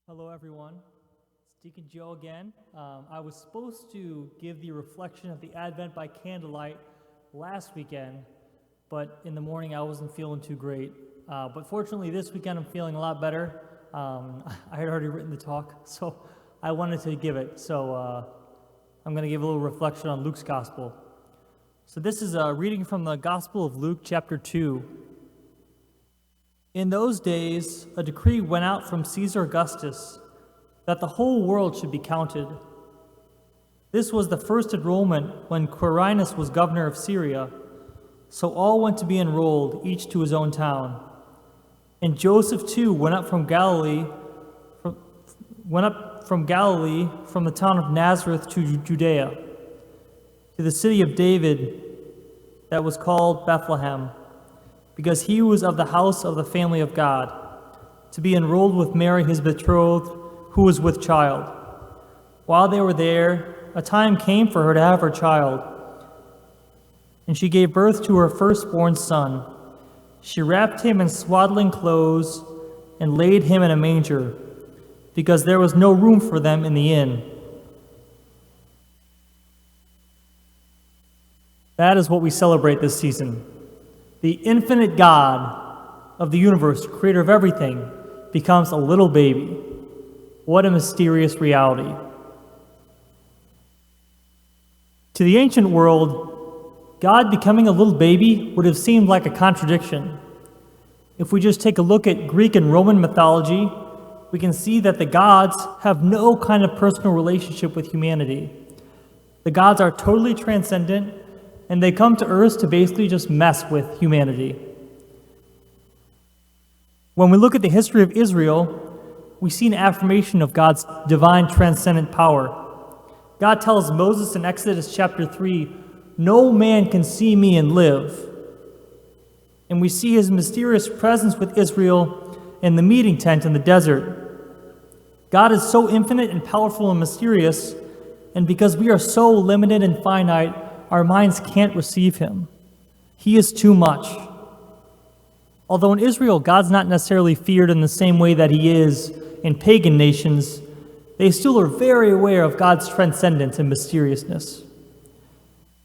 Hello, everyone. It's Deacon Joe again. I was supposed to give the reflection of the Advent by Candlelight last weekend, but in the morning I wasn't feeling too great. But fortunately, this weekend I'm feeling a lot better. I had already written the talk, so I wanted to give it. So I'm going to give a little reflection on Luke's Gospel. So this is a reading from the Gospel of Luke, chapter 2. In those days, a decree went out from Caesar Augustus that the whole world should be counted. This was the first enrollment when Quirinius was governor of Syria, so all went to be enrolled, each to his own town. And Joseph too went up from Galilee, from the town of Nazareth to Judea, to the city of David that was called Bethlehem, because he was of the house of the family of God, to be enrolled with Mary his betrothed, who was with child. While they were there, a time came for her to have her child, and she gave birth to her firstborn son. She wrapped him in swaddling clothes and laid him in a manger, because there was no room for them in the inn. That is what we celebrate this season. The infinite God of the universe, creator of everything, becomes a little baby. What a mysterious reality. To the ancient world, God becoming a little baby would have seemed like a contradiction. If we just take a look at Greek and Roman mythology, we can see that the gods have no kind of personal relationship with humanity. The gods are totally transcendent, and they come to earth to basically just mess with humanity. When we look at the history of Israel, we see an affirmation of God's divine transcendent power. God tells Moses in Exodus chapter 3, "No man can see me and live." And we see his mysterious presence with Israel in the meeting tent in the desert. God is so infinite and powerful and mysterious, and because we are so limited and finite, our minds can't receive him. He is too much. Although in Israel, God's not necessarily feared in the same way that he is in pagan nations, they still are very aware of God's transcendence and mysteriousness.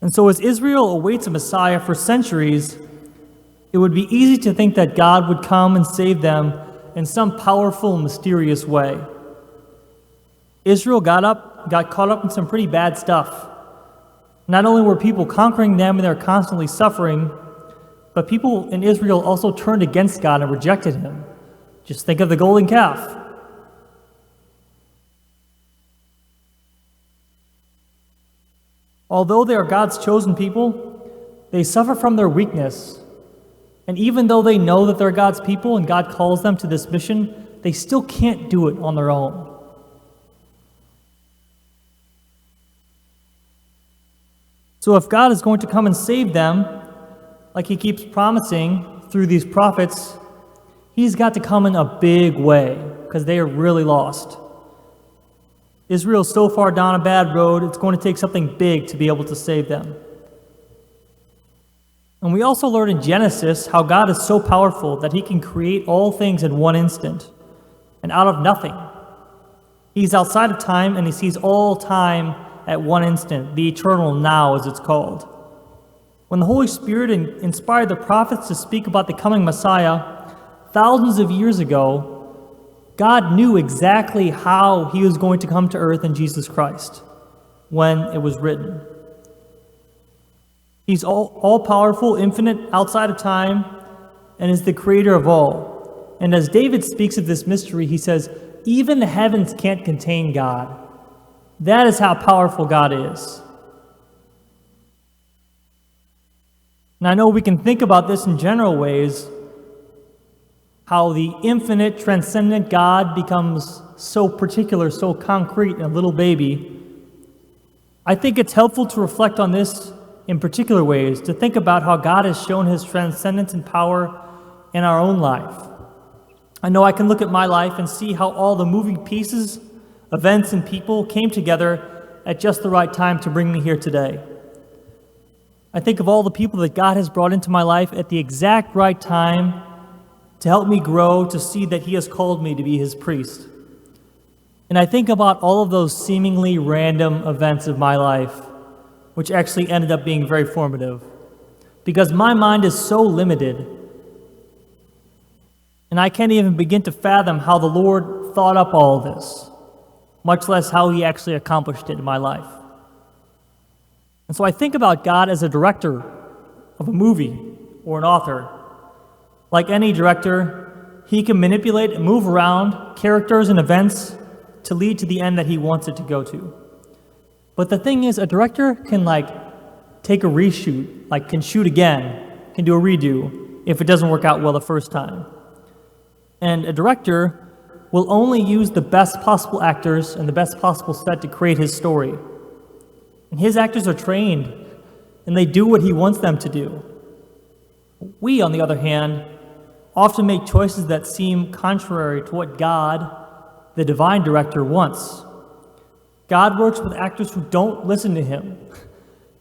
And so as Israel awaits a Messiah for centuries, it would be easy to think that God would come and save them in some powerful, mysterious way. Israel got caught up in some pretty bad stuff. Not only were people conquering them and they're constantly suffering, but people in Israel also turned against God and rejected him. Just think of the golden calf. Although they are God's chosen people, they suffer from their weakness. And even though they know that they're God's people and God calls them to this mission, they still can't do it on their own. So if God is going to come and save them, like he keeps promising through these prophets, he's got to come in a big way, because they are really lost. Israel's so far down a bad road, it's going to take something big to be able to save them. And we also learn in Genesis how God is so powerful that he can create all things in one instant, and out of nothing. He's outside of time, and he sees all time at one instant, the eternal now, as it's called. When the Holy Spirit inspired the prophets to speak about the coming Messiah thousands of years ago, God knew exactly how he was going to come to earth in Jesus Christ when it was written. He's all-powerful, infinite, outside of time, and is the creator of all. And as David speaks of this mystery, he says, "Even the heavens can't contain God." That is how powerful God is. And I know we can think about this in general ways, how the infinite, transcendent God becomes so particular, so concrete in a little baby. I think it's helpful to reflect on this in particular ways, to think about how God has shown his transcendence and power in our own life. I know I can look at my life and see how all the moving pieces, events, and people came together at just the right time to bring me here today. I think of all the people that God has brought into my life at the exact right time to help me grow, to see that he has called me to be his priest. And I think about all of those seemingly random events of my life, which actually ended up being very formative, because my mind is so limited, and I can't even begin to fathom how the Lord thought up all of this, much less how he actually accomplished it in my life. And so I think about God as a director of a movie or an author. Like any director, he can manipulate and move around characters and events to lead to the end that he wants it to go to. But the thing is, a director can take a reshoot, can shoot again, can do a redo if it doesn't work out well the first time. And a director will only use the best possible actors and the best possible set to create his story. And his actors are trained, and they do what he wants them to do. We, on the other hand, often make choices that seem contrary to what God, the divine director, wants. God works with actors who don't listen to him,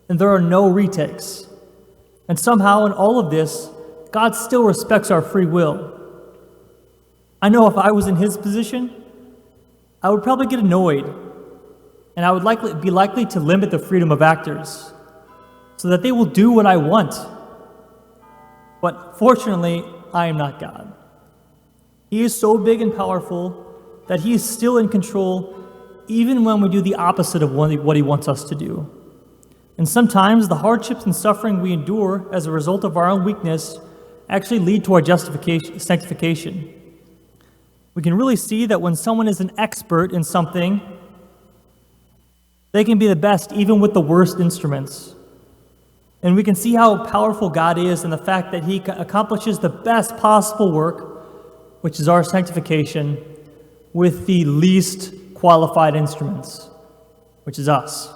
and there are no retakes. And somehow in all of this, God still respects our free will. I know if I was in his position, I would probably get annoyed, and I would be likely to limit the freedom of actors so that they will do what I want. But fortunately, I am not God. He is so big and powerful that he is still in control even when we do the opposite of what he wants us to do. And sometimes the hardships and suffering we endure as a result of our own weakness actually lead to our sanctification. We can really see that when someone is an expert in something, they can be the best even with the worst instruments. And we can see how powerful God is in the fact that he accomplishes the best possible work, which is our sanctification, with the least qualified instruments, which is us.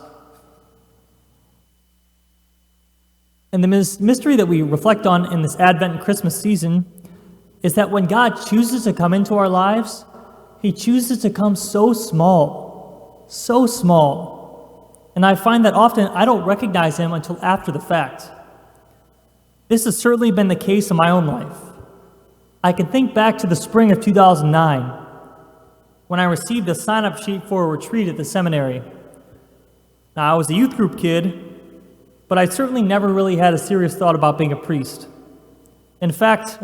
And the mystery that we reflect on in this Advent and Christmas season is that when God chooses to come into our lives, he chooses to come so small, so small. And I find that often I don't recognize him until after the fact. This has certainly been the case in my own life. I can think back to the spring of 2009, when I received a sign-up sheet for a retreat at the seminary. Now, I was a youth group kid, but I certainly never really had a serious thought about being a priest. In fact,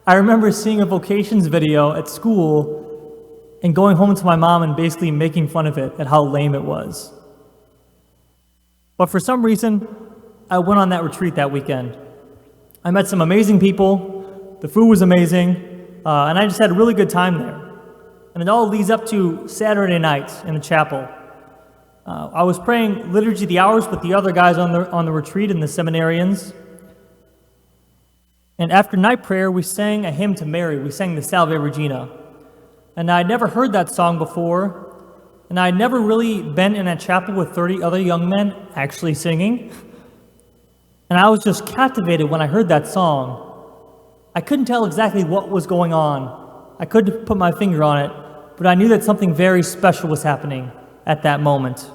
I remember seeing a vocations video at school and going home to my mom and basically making fun of it at how lame it was. But for some reason, I went on that retreat that weekend. I met some amazing people, the food was amazing, and I just had a really good time there. And it all leads up to Saturday night in the chapel. I was praying Liturgy of the Hours with the other guys on the retreat and the seminarians. And after night prayer, we sang a hymn to Mary. We sang the Salve Regina. And I'd never heard that song before, and I'd never really been in a chapel with 30 other young men actually singing. And I was just captivated when I heard that song. I couldn't tell exactly what was going on. I couldn't put my finger on it, but I knew that something very special was happening at that moment.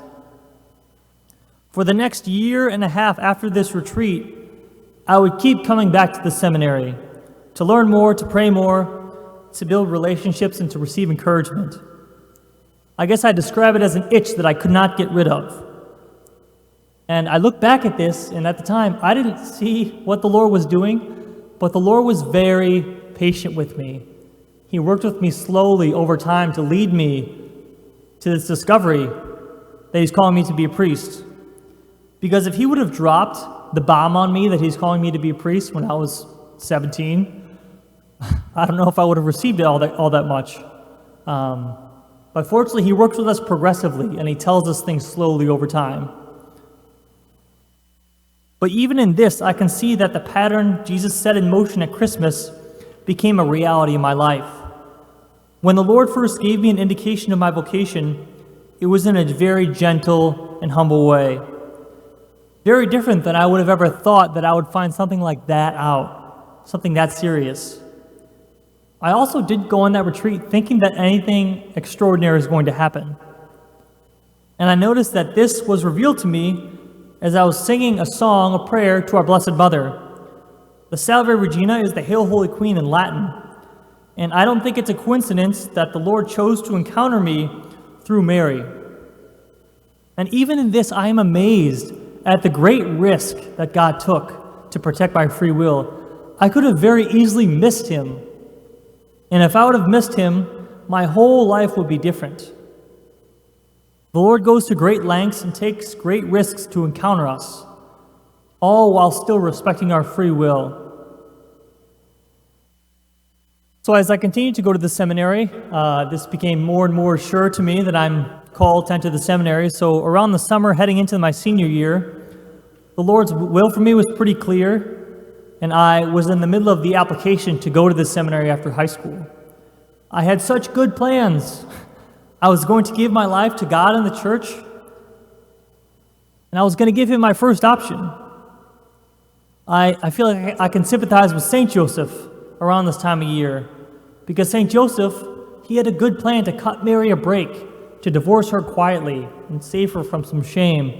For the next year and a half after this retreat, I would keep coming back to the seminary to learn more, to pray more, to build relationships, and to receive encouragement. I guess I'd describe it as an itch that I could not get rid of. And I look back at this, and at the time, I didn't see what the Lord was doing, but the Lord was very patient with me. He worked with me slowly over time to lead me to this discovery that he's calling me to be a priest. Because if he would have dropped the bomb on me that he's calling me to be a priest when I was 17, I don't know if I would have received it all that much. But fortunately, he works with us progressively, and he tells us things slowly over time. But even in this, I can see that the pattern Jesus set in motion at Christmas became a reality in my life. When the Lord first gave me an indication of my vocation, it was in a very gentle and humble way. Very different than I would have ever thought that I would find something like that out, something that serious. I also didn't go on that retreat thinking that anything extraordinary is going to happen. And I noticed that this was revealed to me as I was singing a song, a prayer to our Blessed Mother. The Salve Regina is the Hail Holy Queen in Latin. And I don't think it's a coincidence that the Lord chose to encounter me through Mary. And even in this, I am amazed at the great risk that God took to protect my free will. I could have very easily missed him. And if I would have missed him, my whole life would be different. The Lord goes to great lengths and takes great risks to encounter us, all while still respecting our free will. So as I continued to go to the seminary, this became more and more sure to me that I'm called to enter the seminary. So around the summer, heading into my senior year, the Lord's will for me was pretty clear, and I was in the middle of the application to go to the seminary after high school. I had such good plans. I was going to give my life to God and the church, and I was going to give him my first option. I feel like I can sympathize with St. Joseph around this time of year, because St. Joseph, he had a good plan to cut Mary a break, to divorce her quietly and save her from some shame.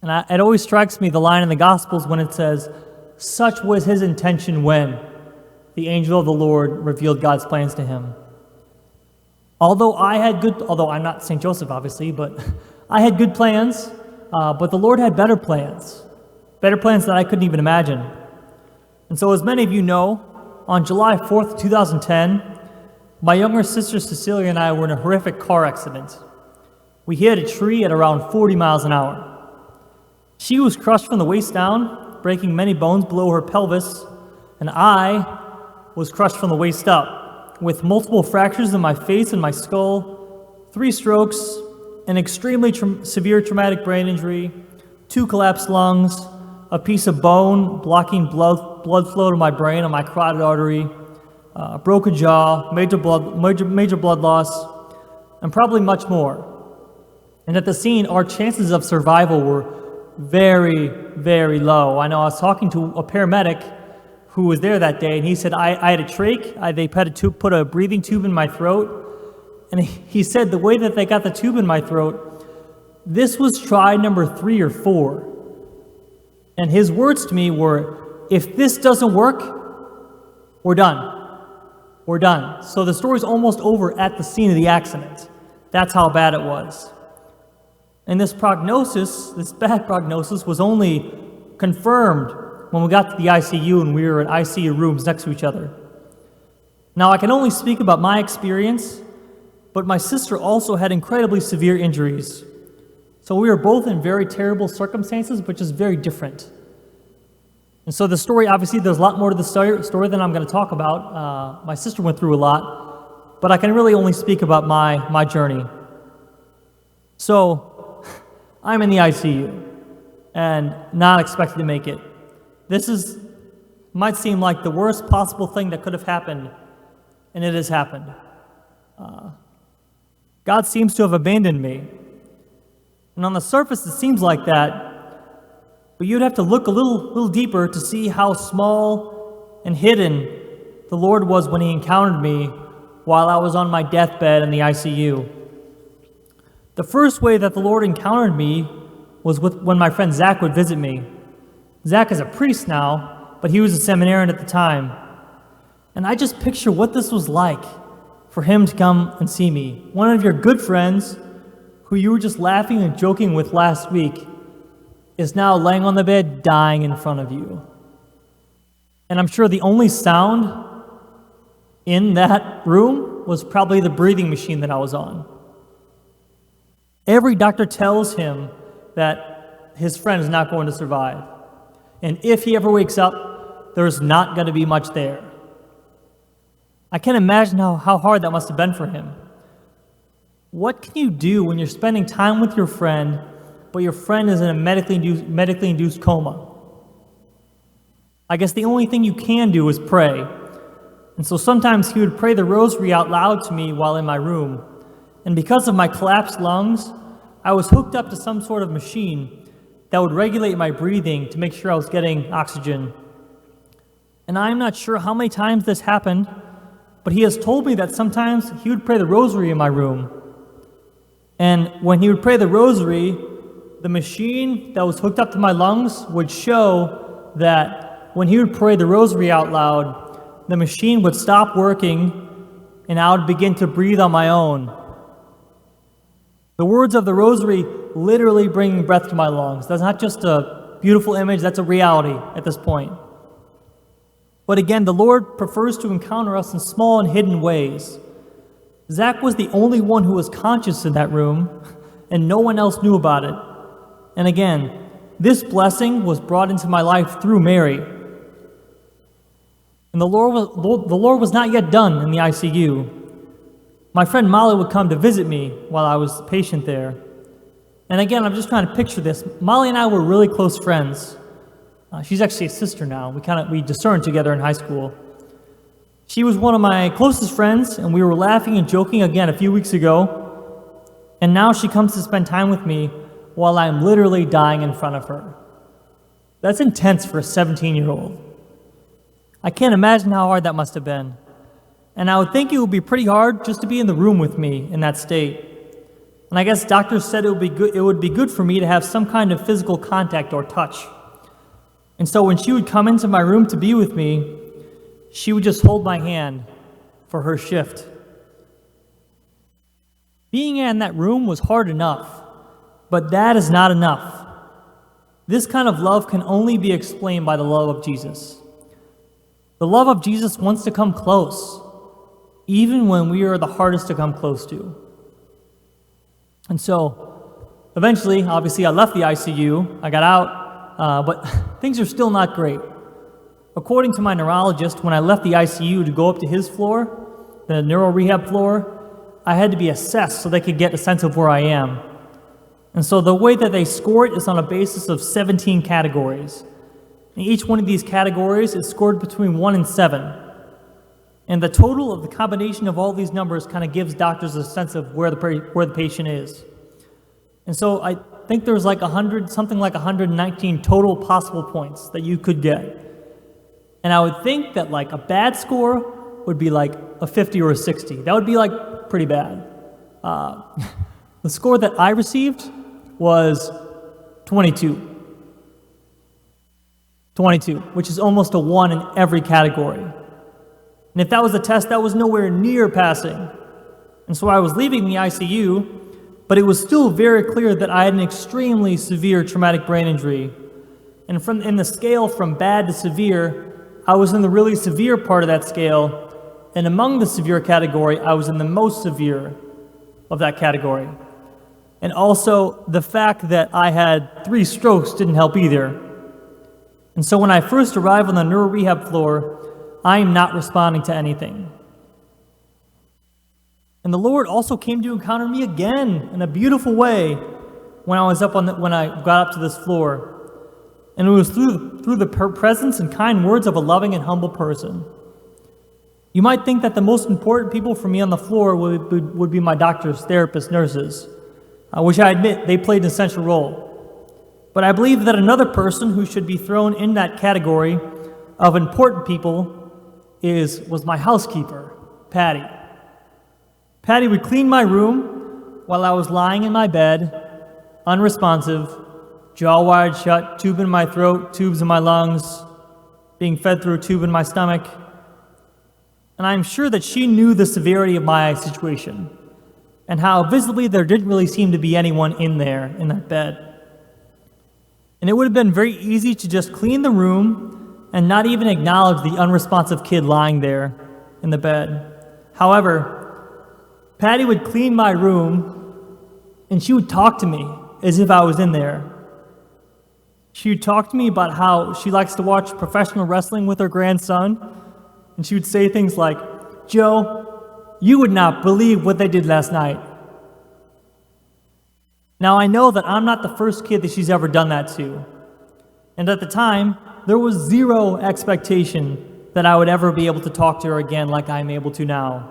And it always strikes me the line in the Gospels when it says, "Such was his intention when the angel of the Lord revealed God's plans to him." Although I'm not St. Joseph, obviously, but I had good plans, but the Lord had better plans that I couldn't even imagine. And so as many of you know, on July 4th, 2010, my younger sister Cecilia and I were in a horrific car accident. We hit a tree at around 40 miles an hour. She was crushed from the waist down, breaking many bones below her pelvis, and I was crushed from the waist up, with multiple fractures in my face and my skull, 3 strokes, an extremely severe traumatic brain injury, 2 collapsed lungs, a piece of bone blocking blood flow to my brain on my carotid artery, a broken jaw, major blood loss, and probably much more. And at the scene, our chances of survival were very, very low. I know I was talking to a paramedic who was there that day, and he said, I had a trach. They put a breathing tube in my throat, and he said the way that they got the tube in my throat, this was try number 3 or 4. And his words to me were, if this doesn't work, we're done. We're done. So the story's almost over at the scene of the accident. That's how bad it was. And this bad prognosis, was only confirmed when we got to the ICU and we were in ICU rooms next to each other. Now, I can only speak about my experience, but my sister also had incredibly severe injuries. So we were both in very terrible circumstances, but just very different. And so the story, obviously, there's a lot more to the story than I'm going to talk about. My sister went through a lot, but I can really only speak about my journey. So I'm in the ICU and not expected to make it. This might seem like the worst possible thing that could have happened, and it has happened. God seems to have abandoned me. And on the surface, it seems like that, but you'd have to look a little deeper to see how small and hidden the Lord was when he encountered me while I was on my deathbed in the ICU. The first way that the Lord encountered me was when my friend Zach would visit me. Zach is a priest now, but he was a seminarian at the time. And I just picture what this was like for him to come and see me. One of your good friends who you were just laughing and joking with last week is now laying on the bed dying in front of you. And I'm sure the only sound in that room was probably the breathing machine that I was on. Every doctor tells him that his friend is not going to survive. And if he ever wakes up, there's not going to be much there. I can't imagine how hard that must have been for him. What can you do when you're spending time with your friend, but your friend is in a medically induced coma? I guess the only thing you can do is pray. And so sometimes he would pray the rosary out loud to me while in my room. And because of my collapsed lungs, I was hooked up to some sort of machine that would regulate my breathing to make sure I was getting oxygen. And I'm not sure how many times this happened, but he has told me that sometimes he would pray the rosary in my room. And when he would pray the rosary, the machine that was hooked up to my lungs would show that when he would pray the rosary out loud, the machine would stop working and I would begin to breathe on my own. The words of the rosary literally bring breath to my lungs. That's not just a beautiful image, that's a reality at this point. But again, the Lord prefers to encounter us in small and hidden ways. Zach was the only one who was conscious in that room, and no one else knew about it. And again, this blessing was brought into my life through Mary. And the Lord was not yet done in the ICU. My friend Molly would come to visit me while I was a patient there. And again, I'm just trying to picture this. Molly and I were really close friends. She's actually a sister now. We discerned together in high school. She was one of my closest friends, and we were laughing and joking again a few weeks ago. And now she comes to spend time with me while I'm literally dying in front of her. That's intense for a 17-year-old. I can't imagine how hard that must have been. And I would think it would be pretty hard just to be in the room with me in that state. And I guess doctors said it would be good for me to have some kind of physical contact or touch. And so when she would come into my room to be with me, she would just hold my hand for her shift. Being in that room was hard enough, but that is not enough. This kind of love can only be explained by the love of Jesus. The love of Jesus wants to come close, even when we are the hardest to come close to. And so, eventually, obviously, I left the ICU, I got out, but things are still not great. According to my neurologist, when I left the ICU to go up to his floor, the neuro rehab floor, I had to be assessed so they could get a sense of where I am. And so the way that they score it is on a basis of 17 categories. And each one of these categories is scored between 1 and 7. And the total of the combination of all these numbers kind of gives doctors a sense of where the patient is. And so I think there's like 119 total possible points that you could get. And I would think that like a bad score would be like a 50 or a 60. That would be like pretty bad. The score that I received was 22, which is almost a 1 in every category. And if that was a test, that was nowhere near passing. And so I was leaving the ICU, but it was still very clear that I had an extremely severe traumatic brain injury. And in the scale from bad to severe, I was in the really severe part of that scale, and among the severe category, I was in the most severe of that category. And also, the fact that I had 3 strokes didn't help either. And so when I first arrived on the neuro rehab floor, I am not responding to anything. And the Lord also came to encounter me again in a beautiful way when I got up to this floor. And it was through the presence and kind words of a loving and humble person. You might think that the most important people for me on the floor would be my doctors, therapists, nurses, which I admit they played an essential role. But I believe that another person who should be thrown in that category of important people was my housekeeper, Patty. Patty would clean my room while I was lying in my bed, unresponsive, jaw wired shut, tube in my throat, tubes in my lungs, being fed through a tube in my stomach. And I'm sure that she knew the severity of my situation and how visibly there didn't really seem to be anyone in there in that bed. And it would have been very easy to just clean the room and not even acknowledge the unresponsive kid lying there in the bed. However, Patty would clean my room and she would talk to me as if I was in there. She would talk to me about how she likes to watch professional wrestling with her grandson, and she would say things like, "Joe, you would not believe what they did last night." Now, I know that I'm not the first kid that she's ever done that to. And at the time, there was zero expectation that I would ever be able to talk to her again like I'm able to now.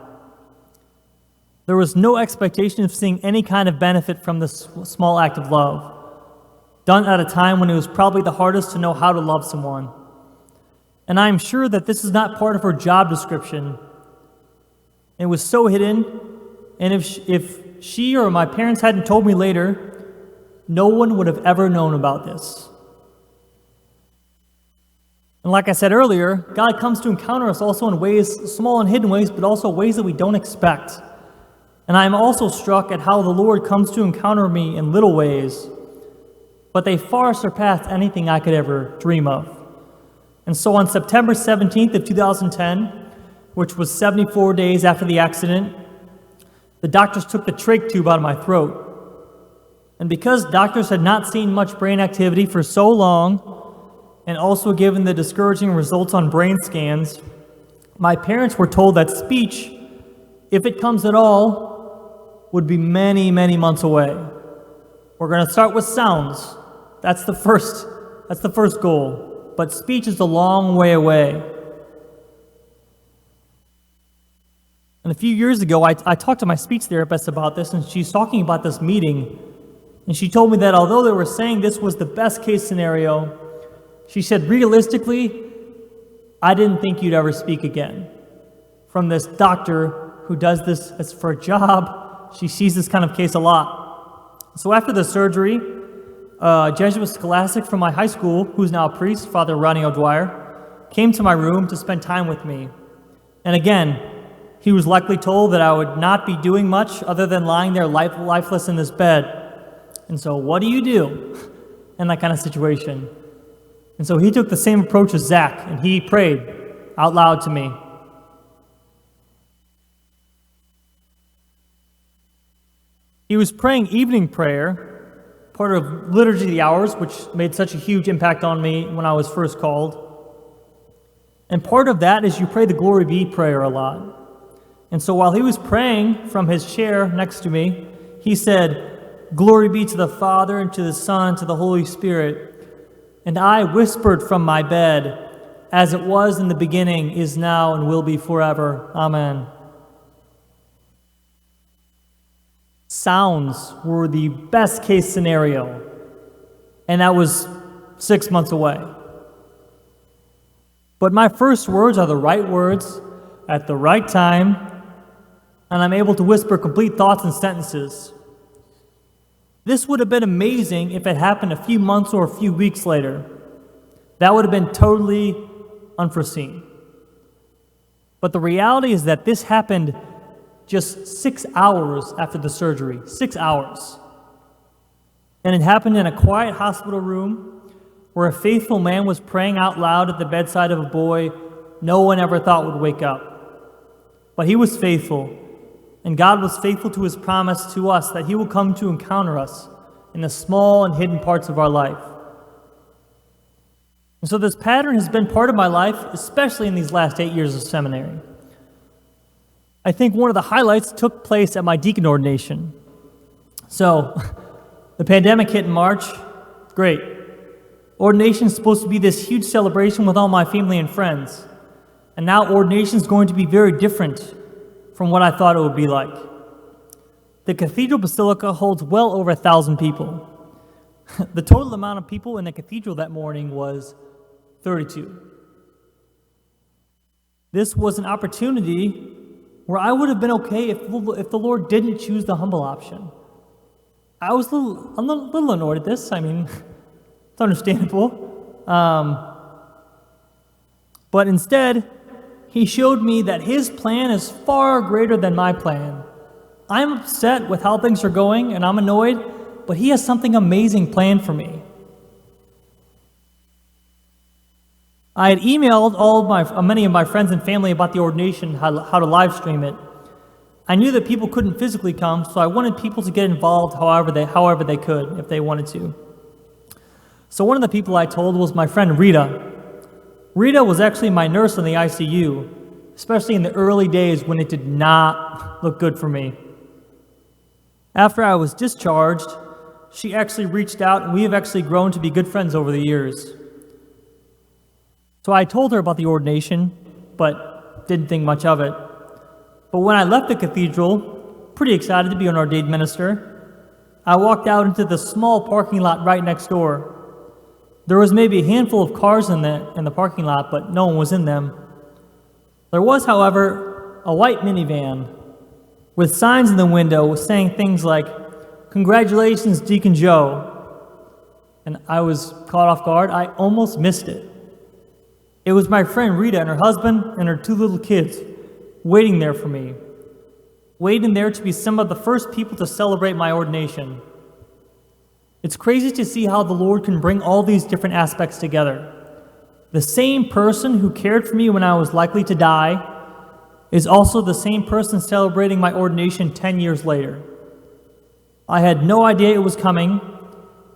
There was no expectation of seeing any kind of benefit from this small act of love, done at a time when it was probably the hardest to know how to love someone. And I am sure that this is not part of her job description. It was so hidden, and if she or my parents hadn't told me later, no one would have ever known about this. And like I said earlier, God comes to encounter us also in ways, small and hidden ways, but also ways that we don't expect. And I am also struck at how the Lord comes to encounter me in little ways, but they far surpass anything I could ever dream of. And so on September 17th of 2010, which was 74 days after the accident, the doctors took the trach tube out of my throat. And because doctors had not seen much brain activity for so long, and also given the discouraging results on brain scans, my parents were told that speech, if it comes at all, would be many, many months away. We're going to start with sounds. That's the first goal. But speech is a long way away. And a few years ago, I talked to my speech therapist about this, and she's talking about this meeting. And she told me that although they were saying this was the best case scenario, she said, realistically, I didn't think you'd ever speak again. From this doctor who does this as for a job, she sees this kind of case a lot. So after the surgery, a Jesuit scholastic from my high school, who's now a priest, Father Ronnie O'Dwyer, came to my room to spend time with me. And again, he was likely told that I would not be doing much other than lying there lifeless in this bed. And so what do you do in that kind of situation? And so he took the same approach as Zach, and he prayed out loud to me. He was praying evening prayer, part of Liturgy of the Hours, which made such a huge impact on me when I was first called. And part of that is you pray the Glory Be prayer a lot. And so while he was praying from his chair next to me, he said, "Glory be to the Father, and to the Son, and to the Holy Spirit." And I whispered from my bed, "As it was in the beginning, is now, and will be forever. Amen." Sounds were the best case scenario, and that was 6 months away. But my first words are the right words at the right time, and I'm able to whisper complete thoughts and sentences. This would have been amazing if it happened a few months or a few weeks later. That would have been totally unforeseen. But the reality is that this happened just 6 hours after the surgery. 6 hours. And it happened in a quiet hospital room where a faithful man was praying out loud at the bedside of a boy no one ever thought would wake up. But he was faithful. And God was faithful to his promise to us that he will come to encounter us in the small and hidden parts of our life. And so this pattern has been part of my life, especially in these last 8 years of seminary. I think one of the highlights took place at my deacon ordination. So, the pandemic hit in March. Great. Ordination is supposed to be this huge celebration with all my family and friends. And now ordination is going to be very different from what I thought it would be like. The Cathedral Basilica holds well over 1,000 people. The total amount of people in the cathedral that morning was 32. This was an opportunity where I would have been okay if the Lord didn't choose the humble option. I'm a little annoyed at this. I mean, it's understandable. But instead, he showed me that his plan is far greater than my plan. I'm upset with how things are going, and I'm annoyed, but he has something amazing planned for me. I had emailed many of my friends and family about the ordination, how to live stream it. I knew that people couldn't physically come, so I wanted people to get involved however they could, if they wanted to. So one of the people I told was my friend Rita. Rita was actually my nurse in the ICU, especially in the early days when it did not look good for me. After I was discharged, she actually reached out, and we have actually grown to be good friends over the years. So I told her about the ordination, but didn't think much of it. But when I left the cathedral, pretty excited to be an ordained minister, I walked out into the small parking lot right next door. There was maybe a handful of cars in the parking lot, but no one was in them. There was, however, a white minivan with signs in the window saying things like, "Congratulations, Deacon Joe." And I was caught off guard. I almost missed it. It was my friend Rita and her husband and her 2 little kids waiting there for me. waiting there to be some of the first people to celebrate my ordination. It's crazy to see how the Lord can bring all these different aspects together. The same person who cared for me when I was likely to die is also the same person celebrating my ordination 10 years later. I had no idea it was coming,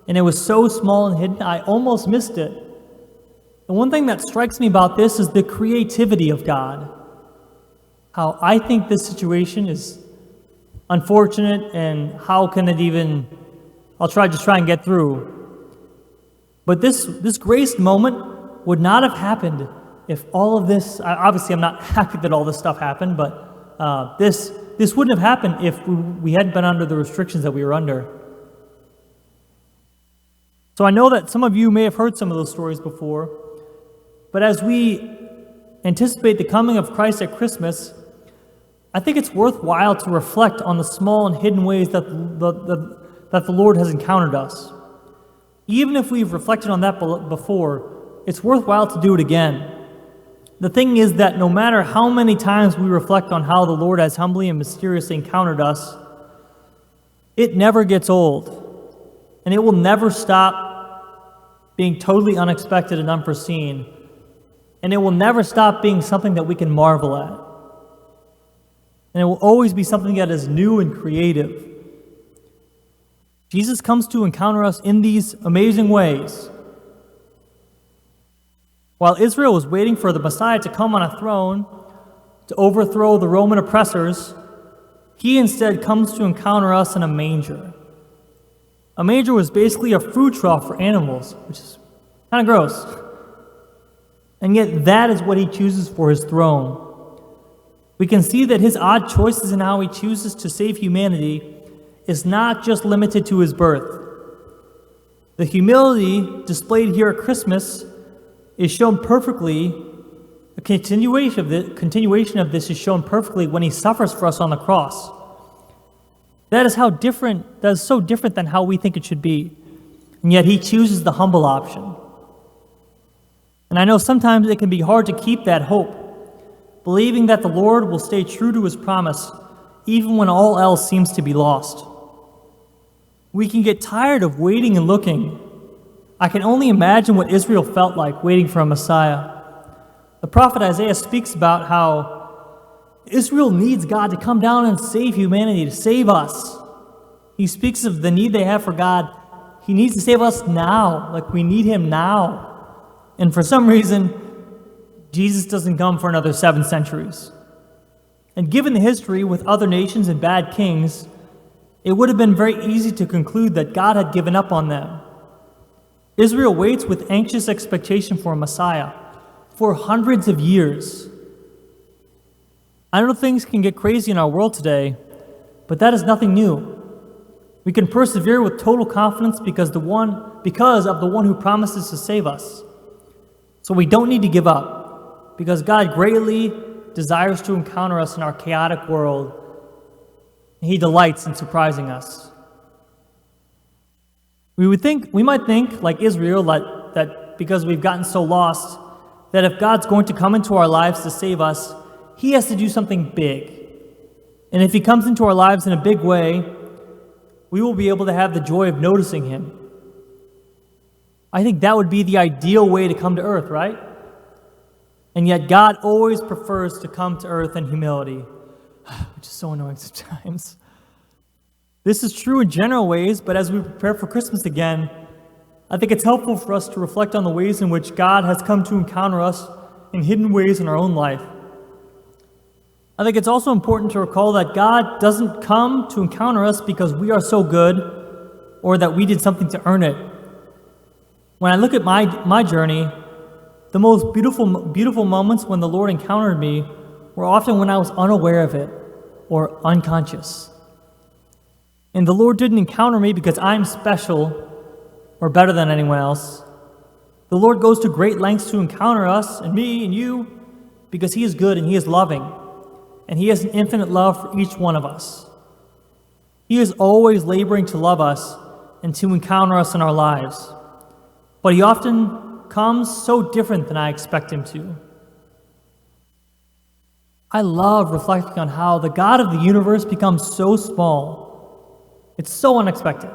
and it was so small and hidden, I almost missed it. The one thing that strikes me about this is the creativity of God. How I think this situation is unfortunate, and how can it even, I'll try and get through. But this grace moment would not have happened if all of this, obviously I'm not happy that all this stuff happened, but this wouldn't have happened if we hadn't been under the restrictions that we were under. So I know that some of you may have heard some of those stories before, but as we anticipate the coming of Christ at Christmas, I think it's worthwhile to reflect on the small and hidden ways that the Lord has encountered us. Even if we've reflected on that before, it's worthwhile to do it again. The thing is that no matter how many times we reflect on how the Lord has humbly and mysteriously encountered us, it never gets old, and it will never stop being totally unexpected and unforeseen, and it will never stop being something that we can marvel at. And it will always be something that is new and creative. Jesus comes to encounter us in these amazing ways. While Israel was waiting for the Messiah to come on a throne to overthrow the Roman oppressors, he instead comes to encounter us in a manger. A manger was basically a food trough for animals, which is kind of gross. And yet that is what he chooses for his throne. We can see that his odd choices in how he chooses to save humanity is not just limited to his birth. The humility displayed here at Christmas is shown perfectly. A continuation of this is shown perfectly when he suffers for us on the cross. That is so different than how we think it should be. And yet he chooses the humble option. And I know sometimes it can be hard to keep that hope, believing that the Lord will stay true to his promise even when all else seems to be lost. We can get tired of waiting and looking. I can only imagine what Israel felt like waiting for a Messiah. The prophet Isaiah speaks about how Israel needs God to come down and save humanity, to save us. He speaks of the need they have for God. He needs to save us now, like we need him now. And for some reason, Jesus doesn't come for another 7 centuries. And given the history with other nations and bad kings, it would have been very easy to conclude that God had given up on them. Israel waits with anxious expectation for a Messiah for hundreds of years. I know things can get crazy in our world today, but that is nothing new. We can persevere with total confidence because of the one who promises to save us. So we don't need to give up, because God greatly desires to encounter us in our chaotic world. He delights in surprising us. We might think, like Israel, that because we've gotten so lost, that if God's going to come into our lives to save us, he has to do something big. And if he comes into our lives in a big way, we will be able to have the joy of noticing him. I think that would be the ideal way to come to earth, right? And yet God always prefers to come to earth in humility, which is so annoying sometimes. This is true in general ways, but as we prepare for Christmas again, I think it's helpful for us to reflect on the ways in which God has come to encounter us in hidden ways in our own life. I think it's also important to recall that God doesn't come to encounter us because we are so good or that we did something to earn it. When I look at my journey, the most beautiful moments when the Lord encountered me were often when I was unaware of it or unconscious. And the Lord didn't encounter me because I'm special or better than anyone else. The Lord goes to great lengths to encounter us and me and you because he is good and he is loving. And he has an infinite love for each one of us. He is always laboring to love us and to encounter us in our lives. But he often comes so different than I expect him to. I love reflecting on how the God of the universe becomes so small. It's so unexpected.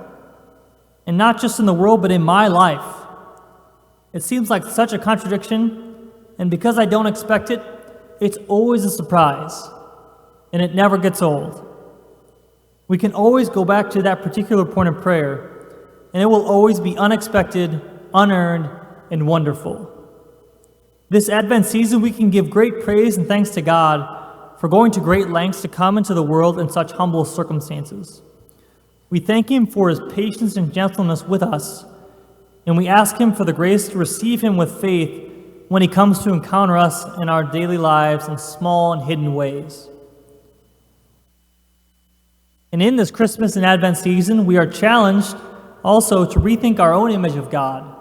And not just in the world, but in my life. It seems like such a contradiction, and because I don't expect it, it's always a surprise, and it never gets old. We can always go back to that particular point of prayer, and it will always be unexpected, unearned, and wonderful. This Advent season, we can give great praise and thanks to God for going to great lengths to come into the world in such humble circumstances. We thank Him for His patience and gentleness with us, and we ask Him for the grace to receive Him with faith when He comes to encounter us in our daily lives in small and hidden ways. And in this Christmas and Advent season, we are challenged also to rethink our own image of God.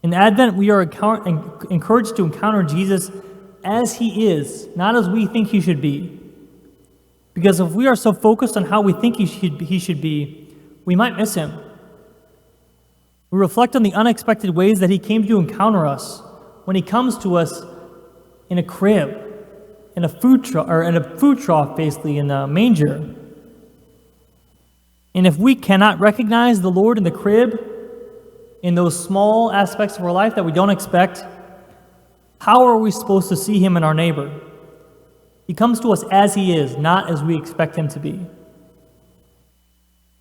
In Advent, we are encouraged to encounter Jesus as He is, not as we think He should be. Because if we are so focused on how we think He should be, we might miss Him. We reflect on the unexpected ways that He came to encounter us when He comes to us in a crib, in a food trough, basically, in a manger. And if we cannot recognize the Lord in the crib, in those small aspects of our life that we don't expect, how are we supposed to see Him in our neighbor? He comes to us as He is, not as we expect Him to be.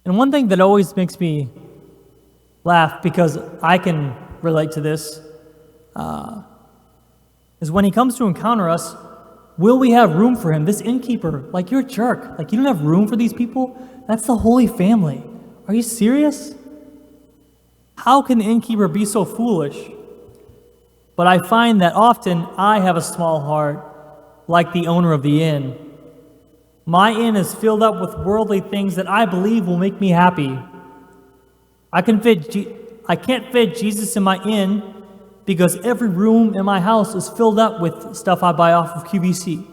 And one thing that always makes me laugh, because I can relate to this, is when He comes to encounter us, will we have room for Him? This innkeeper, like, you're a jerk. Like, you don't have room for these people? That's the Holy Family. Are you serious? How can the innkeeper be so foolish? But I find that often I have a small heart, like the owner of the inn. My inn is filled up with worldly things that I believe will make me happy. I can't fit Jesus in my inn because every room in my house is filled up with stuff I buy off of QVC.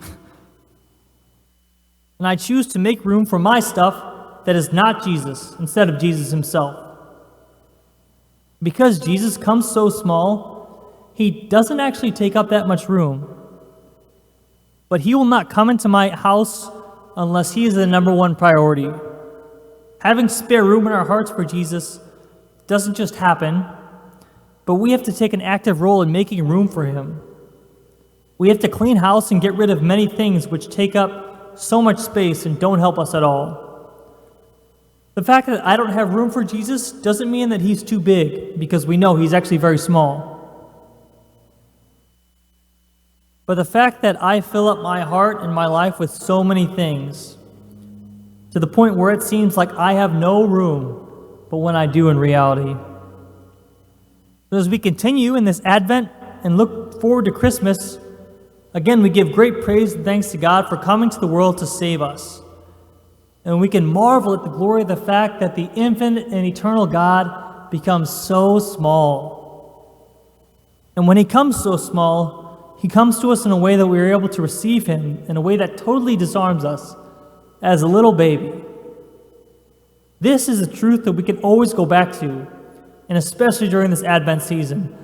And I choose to make room for my stuff that is not Jesus instead of Jesus Himself. Because Jesus comes so small, He doesn't actually take up that much room. But He will not come into my house unless He is the number one priority. Having spare room in our hearts for Jesus doesn't just happen, but we have to take an active role in making room for Him. We have to clean house and get rid of many things which take up so much space and don't help us at all. The fact that I don't have room for Jesus doesn't mean that He's too big, because we know He's actually very small. But the fact that I fill up my heart and my life with so many things, to the point where it seems like I have no room, but when I do in reality. So as we continue in this Advent and look forward to Christmas, again, we give great praise and thanks to God for coming to the world to save us. And we can marvel at the glory of the fact that the infinite and eternal God becomes so small. And when He comes so small, He comes to us in a way that we are able to receive Him in a way that totally disarms us as a little baby. This is a truth that we can always go back to, and especially during this Advent season.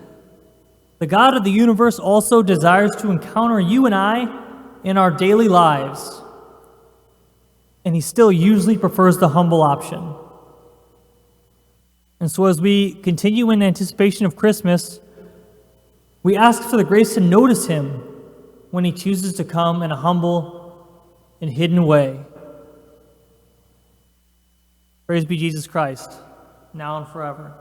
The God of the universe also desires to encounter you and I in our daily lives, and He still usually prefers the humble option. And so as we continue in anticipation of Christmas, we ask for the grace to notice Him when He chooses to come in a humble and hidden way. Praise be Jesus Christ, now and forever.